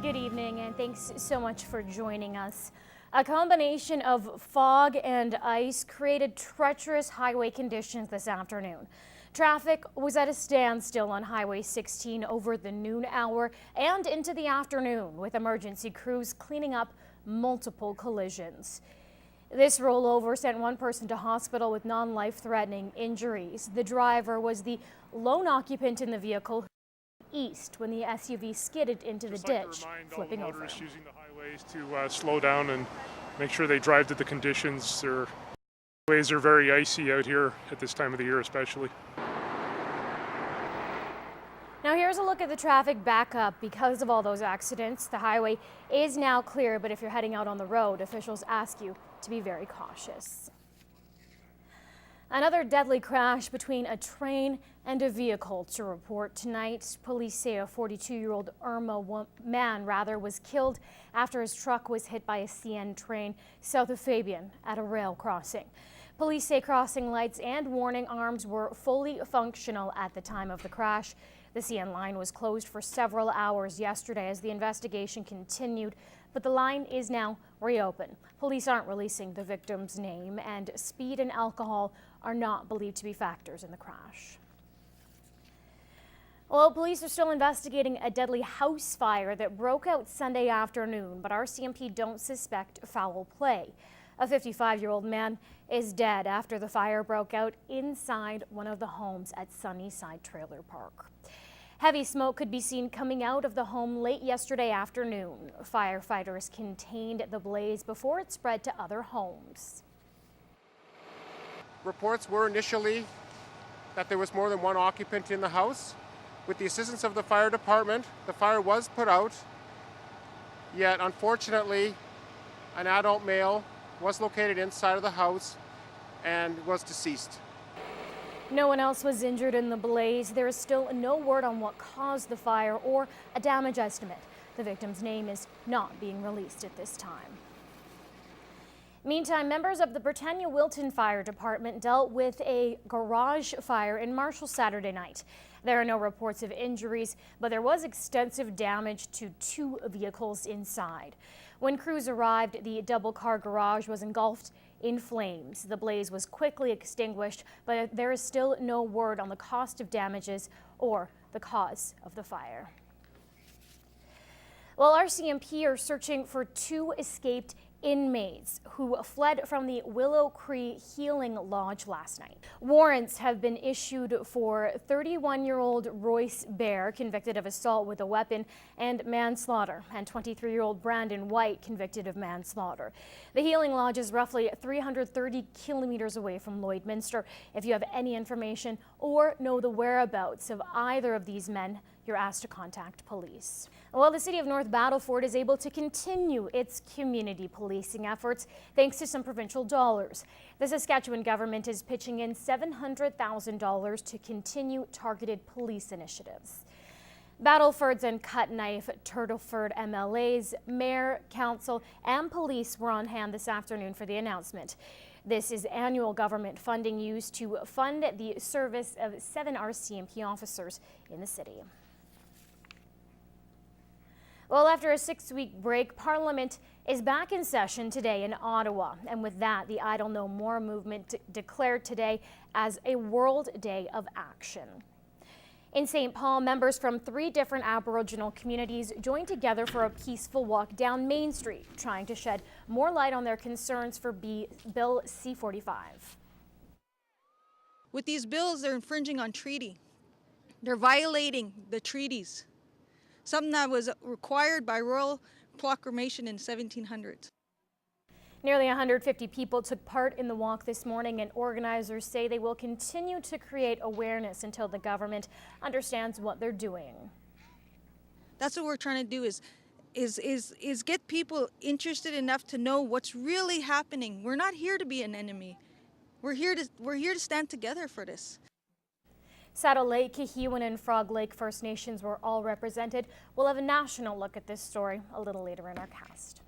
Good evening and thanks so much for joining us. A combination of fog and ice created treacherous highway conditions this afternoon. Traffic was at a standstill on Highway 16 over the noon hour and into the afternoon, with emergency crews cleaning up multiple collisions. This rollover sent one person to hospital with non-life-threatening injuries. The driver was the lone occupant in the vehicle east when the SUV skidded into the ditch, flipping over. Motorists using the highways to slow down and make sure they drive to the conditions. The highways are very icy out here at this time of the year especially. Now here's a look at the traffic backup because of all those accidents. The highway is now clear, but if you're heading out on the road, officials ask you to be very cautious. Another deadly crash between a train and a vehicle to report tonight. Police say a 42-year-old man was killed after his truck was hit by a CN train south of Fabyan at a rail crossing. Police say crossing lights and warning arms were fully functional at the time of the crash. The CN line was closed for several hours yesterday as the investigation continued, but the line is now reopened. Police aren't releasing the victim's name, and speed and alcohol are not believed to be factors in the crash. Well, police are still investigating a deadly house fire that broke out Sunday afternoon, but RCMP don't suspect foul play. A 55-year-old man is dead after the fire broke out inside one of the homes at Sunnyside Trailer Park. Heavy smoke could be seen coming out of the home late yesterday afternoon. Firefighters contained the blaze before it spread to other homes. Reports were initially that there was more than one occupant in the house. With the assistance of the fire department, the fire was put out, yet unfortunately an adult male was located inside of the house and was deceased. No one else was injured in the blaze. There is still no word on what caused the fire or a damage estimate. The victim's name is not being released at this time. Meantime, members of the Britannia-Wilton Fire Department dealt with a garage fire in Marshall Saturday night. There are no reports of injuries, but there was extensive damage to two vehicles inside. When crews arrived, the double-car garage was engulfed in flames. The blaze was quickly extinguished, but there is still no word on the cost of damages or the cause of the fire. Well, RCMP are searching for two escaped inmates who fled from the Willow Cree Healing Lodge last night. Warrants have been issued for 31-year-old Royce Bear, convicted of assault with a weapon and manslaughter, and 23-year-old Brandon White, convicted of manslaughter. The Healing Lodge is roughly 330 kilometers away from Lloydminster. If you have any information or know the whereabouts of either of these men, you're asked to contact police. Well, the city of North Battleford is able to continue its community policing efforts thanks to some provincial dollars. The Saskatchewan government is pitching in $700,000 to continue targeted police initiatives. Battleford's and Cut Knife Turtleford MLAs, mayor, council, and police were on hand this afternoon for the announcement. This is annual government funding used to fund the service of 7 RCMP officers in the city. Well, after a 6-week break, Parliament is back in session today in Ottawa. And with that, the Idle No More movement declared today as a World Day of Action. In St. Paul, members from 3 different Aboriginal communities joined together for a peaceful walk down Main Street, trying to shed more light on their concerns for Bill C-45. With these bills, they're infringing on treaty. They're violating the treaties. Something that was required by royal proclamation in 1700s. Nearly 150 people took part in the walk this morning, and organizers say they will continue to create awareness until the government understands what they're doing. That's what we're trying to do is get people interested enough to know what's really happening. We're not here to be an enemy. We're here to stand together for this. Saddle Lake, Kahiwan, and Frog Lake First Nations were all represented. We'll have a national look at this story a little later in our cast.